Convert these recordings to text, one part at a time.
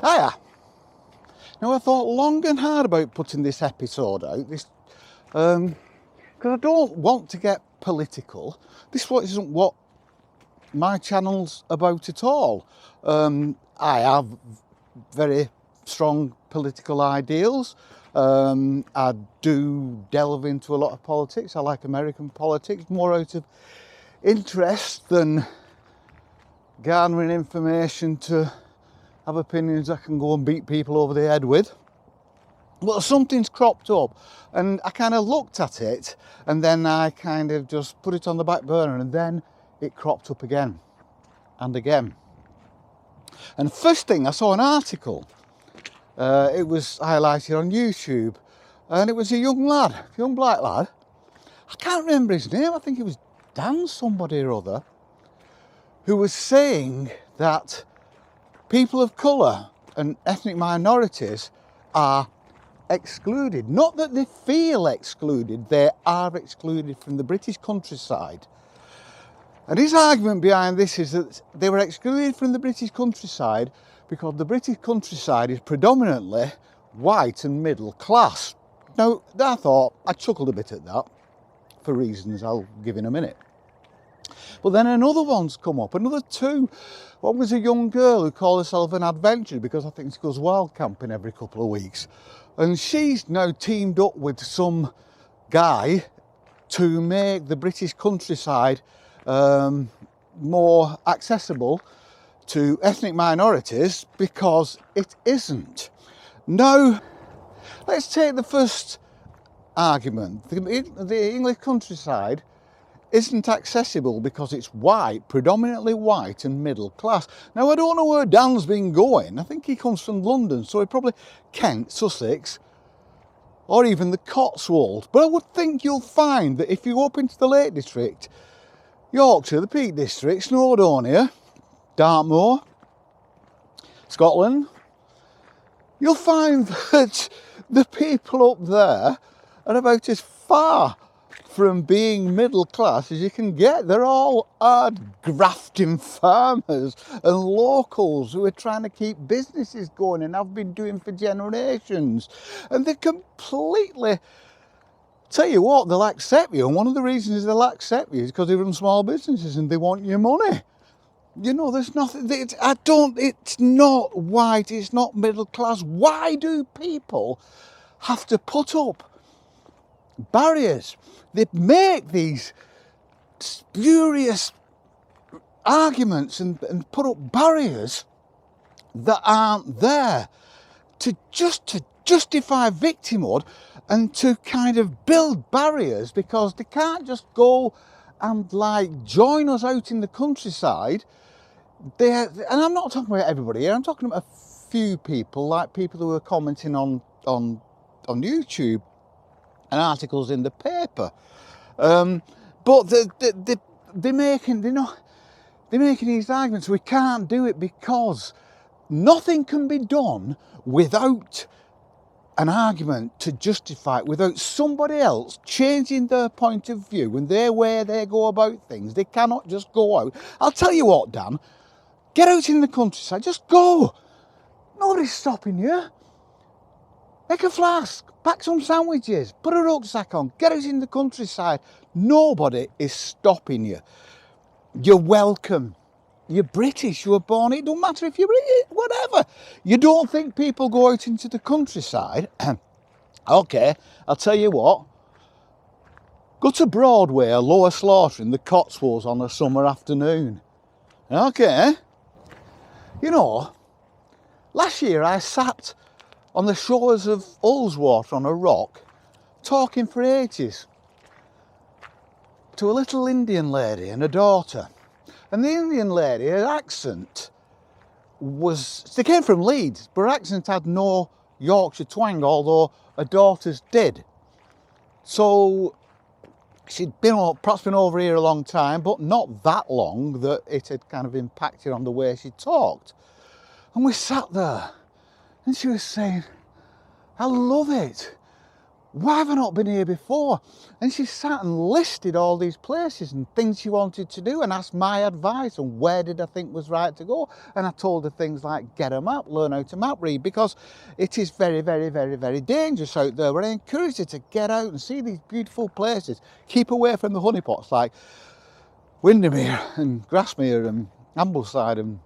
Hiya. Now I thought long and hard about putting this episode out, because I don't want to get political. This isn't what my channel's about at all. I have very strong political ideals. I do delve into a lot of politics. I like American politics more out of interest than garnering information to have opinions I can go and beat people over the head with. But something's cropped up and I kind of looked at it and then I kind of just put it on the back burner, and then it cropped up again and again. And first thing, I saw an article. It was highlighted on YouTube, and it was a young black lad. I can't remember his name. I think it was Dan somebody or other, who was saying that people of colour and ethnic minorities are excluded. Not that they feel excluded, they are excluded from the British countryside. And his argument behind this is that they were excluded from the British countryside because the British countryside is predominantly white and middle class. Now, I chuckled a bit at that for reasons I'll give in a minute. But then another one's come up, another two. One was a young girl who called herself an adventurer because I think she goes wild camping every couple of weeks. And she's now teamed up with some guy to make the British countryside more accessible to ethnic minorities, because it isn't. Now, let's take the first argument. The English countryside isn't accessible because it's white, predominantly white and middle class. Now, I don't know where Dan's been going. I think he comes from London, so he probably Kent, Sussex, or even the Cotswolds. But I would think you'll find that if you go up into the Lake District, Yorkshire, the Peak District, Snowdonia, Dartmoor, Scotland, you'll find that the people up there are about as far from being middle class as you can get. They're all hard grafting farmers and locals who are trying to keep businesses going and have been doing for generations. And they completely, tell you what, they'll accept you. And one of the reasons they'll accept you is because they run small businesses and they want your money. You know, there's nothing, it's not white, it's not middle class. Why do people have to put up barriers? They make these spurious arguments and put up barriers that aren't there to justify victimhood and to kind of build barriers, because they can't just go and like join us out in the countryside. And I'm not talking about everybody here, I'm talking about a few people, like people who are commenting on YouTube and articles in the paper. But they're making these arguments. We can't do it because nothing can be done without an argument to justify it, without somebody else changing their point of view and their way they go about things. They cannot just go out. I'll tell you what, Dan, get out in the countryside, just go. Nobody's stopping you. Make a flask, pack some sandwiches, put a rucksack on, get out in the countryside. Nobody is stopping you. You're welcome. You're British, you were born, it don't matter if you're British, whatever. You don't think people go out into the countryside? Okay, I'll tell you what. Go to Broadway or Lower Slaughter in the Cotswolds on a summer afternoon. Okay. You know, last year I sat on the shores of Ullswater on a rock, talking for ages to a little Indian lady and her daughter. And the Indian lady, her accent they came from Leeds, but her accent had no Yorkshire twang, although her daughter's did. So she'd perhaps been over here a long time, but not that long that it had kind of impacted on the way she talked. And we sat there, and she was saying, I love it why have I not been here before? And she sat and listed all these places and things she wanted to do and asked my advice on where did I think was right to go. And I told her things like get a map, learn how to map read, because it is very, very, very, very dangerous out there. But I encourage her to get out and see these beautiful places. Keep away from the honeypots like Windermere and Grasmere and Ambleside and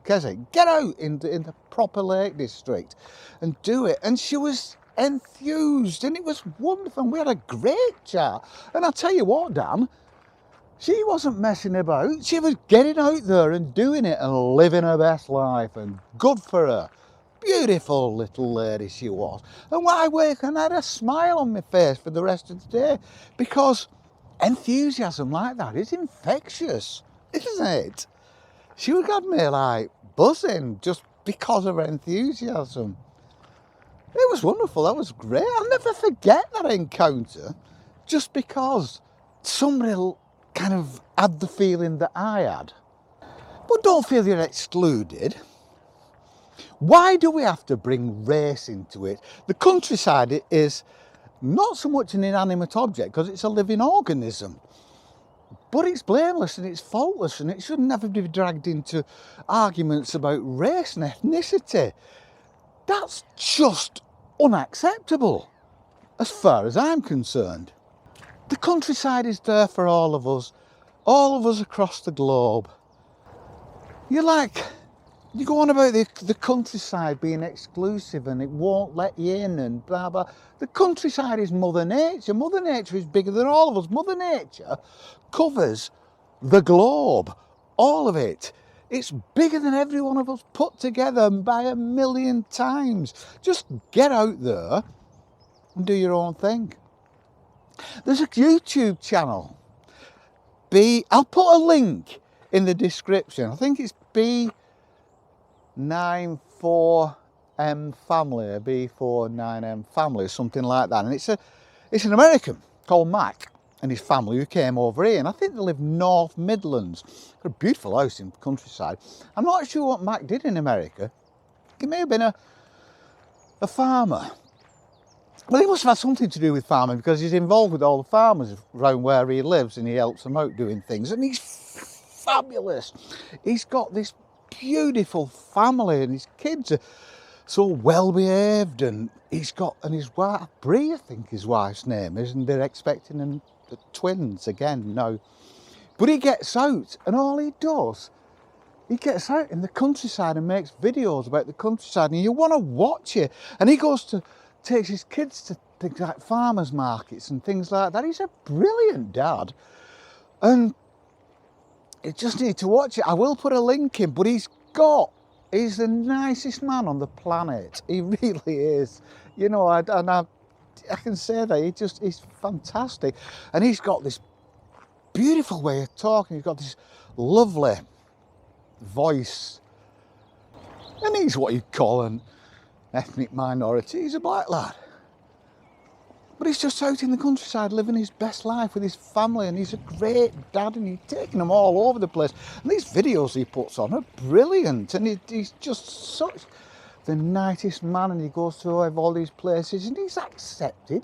Keswick. Get out in the proper Lake District and do it. And she was enthused and it was wonderful and we had a great chat. And I'll tell you what, Dan, she wasn't messing about. She was getting out there and doing it and living her best life, and good for her. Beautiful little lady she was. And when I wake and I had a smile on my face for the rest of the day, because enthusiasm like that is infectious, isn't it? She got me like buzzing just because of her enthusiasm. It was wonderful, that was great. I'll never forget that encounter just because somebody kind of had the feeling that I had. But don't feel you're excluded. Why do we have to bring race into it? The countryside is not so much an inanimate object because it's a living organism, but it's blameless and it's faultless and it should never be dragged into arguments about race and ethnicity. That's just unacceptable, as far as I'm concerned. The countryside is there for all of us across the globe. You go on about the countryside being exclusive and it won't let you in and blah, blah. The countryside is Mother Nature. Mother Nature is bigger than all of us. Mother Nature covers the globe, all of it. It's bigger than every one of us put together by 1,000,000 times. Just get out there and do your own thing. There's a YouTube channel. I'll put a link in the description. I think it's B94M Family, or B49M Family, or something like that. And it's an American called Mac and his family who came over here, and I think they live North Midlands. Got a beautiful house in the countryside. I'm not sure what Mac did in America. He may have been a farmer. Well, he must have had something to do with farming because he's involved with all the farmers around where he lives and he helps them out doing things. And he's fabulous. He's got this beautiful family and his kids are so well behaved, and his wife, Brie, I think his wife's name is, and they're expecting the twins again now. But he gets out, and all he does, he gets out in the countryside and makes videos about the countryside, and you want to watch it. And he takes his kids to things like farmers markets and things like that. He's a brilliant dad, and you just need to watch it. I will put a link in, but he's the nicest man on the planet. He really is. You know, I can say that. He's fantastic. And he's got this beautiful way of talking. He's got this lovely voice. And he's what you'd call an ethnic minority. He's a black lad. But he's just out in the countryside living his best life with his family, and he's a great dad, and he's taking them all over the place. And these videos he puts on are brilliant, and he's just such the nicest man, and he goes to all these places and he's accepted.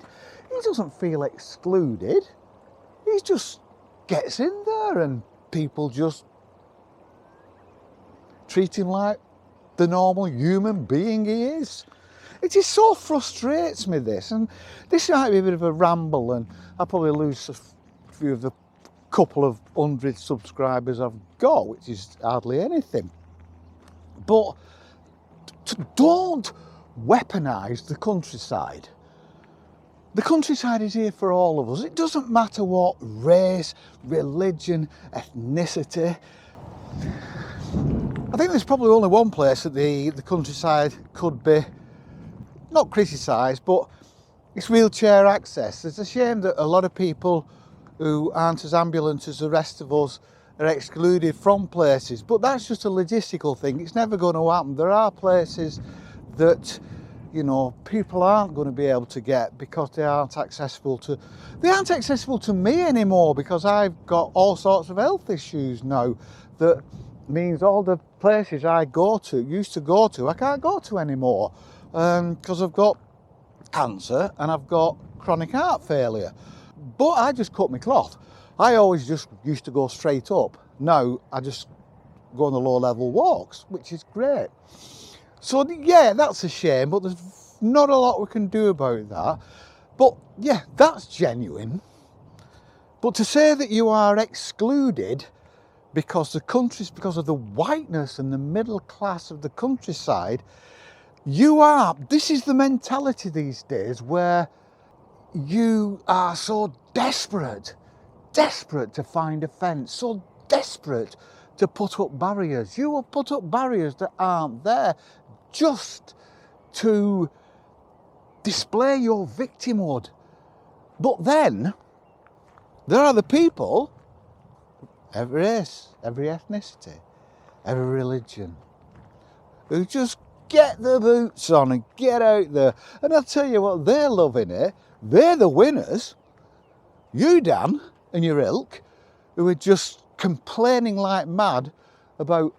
He doesn't feel excluded. He just gets in there and people just treat him like the normal human being he is. It just so frustrates me, this, and this might be a bit of a ramble, and I'll probably lose a few of the couple of 100 subscribers I've got, which is hardly anything. But don't weaponise the countryside. The countryside is here for all of us. It doesn't matter what race, religion, ethnicity. I think there's probably only one place that the countryside could be not criticised, but it's wheelchair access. It's a shame that a lot of people who aren't as ambulant as the rest of us are excluded from places, but that's just a logistical thing. It's never going to happen. There are places that, you know, people aren't going to be able to get because they aren't accessible to me anymore, because I've got all sorts of health issues now. That means all the places I used to go to, I can't go to anymore. Because I've got cancer and I've got chronic heart failure. But I just cut my cloth. I always just used to go straight up. Now I just go on the low level walks, which is great. So yeah, that's a shame, but there's not a lot we can do about that. But yeah, that's genuine. But to say that you are excluded because of the whiteness and the middle class of the countryside, this is the mentality these days where you are so desperate to find a fence, so desperate to put up barriers. You will put up barriers that aren't there just to display your victimhood. But then there are the people, every race, every ethnicity, every religion, who just get the boots on and get out there. And I'll tell you what, they're loving it. They're the winners. You, Dan, and your ilk, who are just complaining like mad about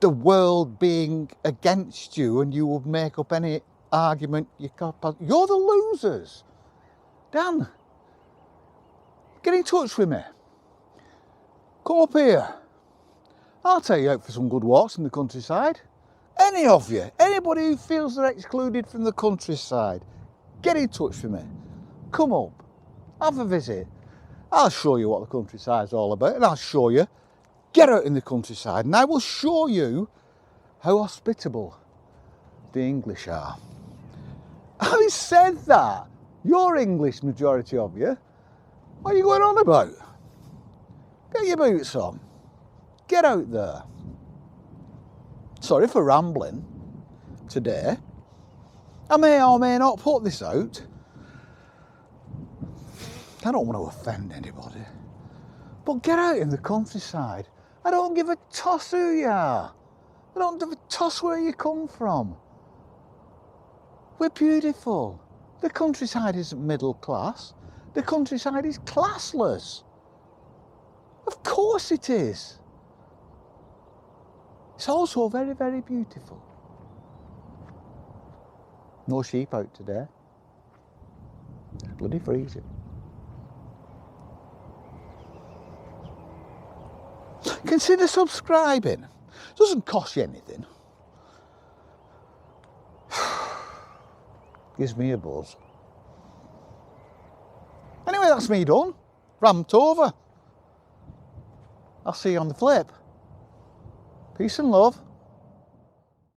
the world being against you, and you would make up any argument you can. You're the losers. Dan, get in touch with me. Come up here. I'll take you out for some good walks in the countryside. Any of you, anybody who feels they're excluded from the countryside, get in touch with me. Come up, have a visit. I'll show you what the countryside's all about, and I'll show you, get out in the countryside, and I will show you how hospitable the English are. Having said that, you're English, majority of you. What are you going on about? Get your boots on. Get out there. Sorry for rambling today. I may or may not put this out. I don't want to offend anybody. But get out in the countryside. I don't give a toss who you are. I don't give a toss where you come from. We're beautiful. The countryside isn't middle class. The countryside is classless. Of course it is. It's also very, very beautiful. No sheep out today. It's bloody freezing. Consider subscribing. It doesn't cost you anything. Gives me a buzz. Anyway, that's me done. Ramped over. I'll see you on the flip. Peace and love.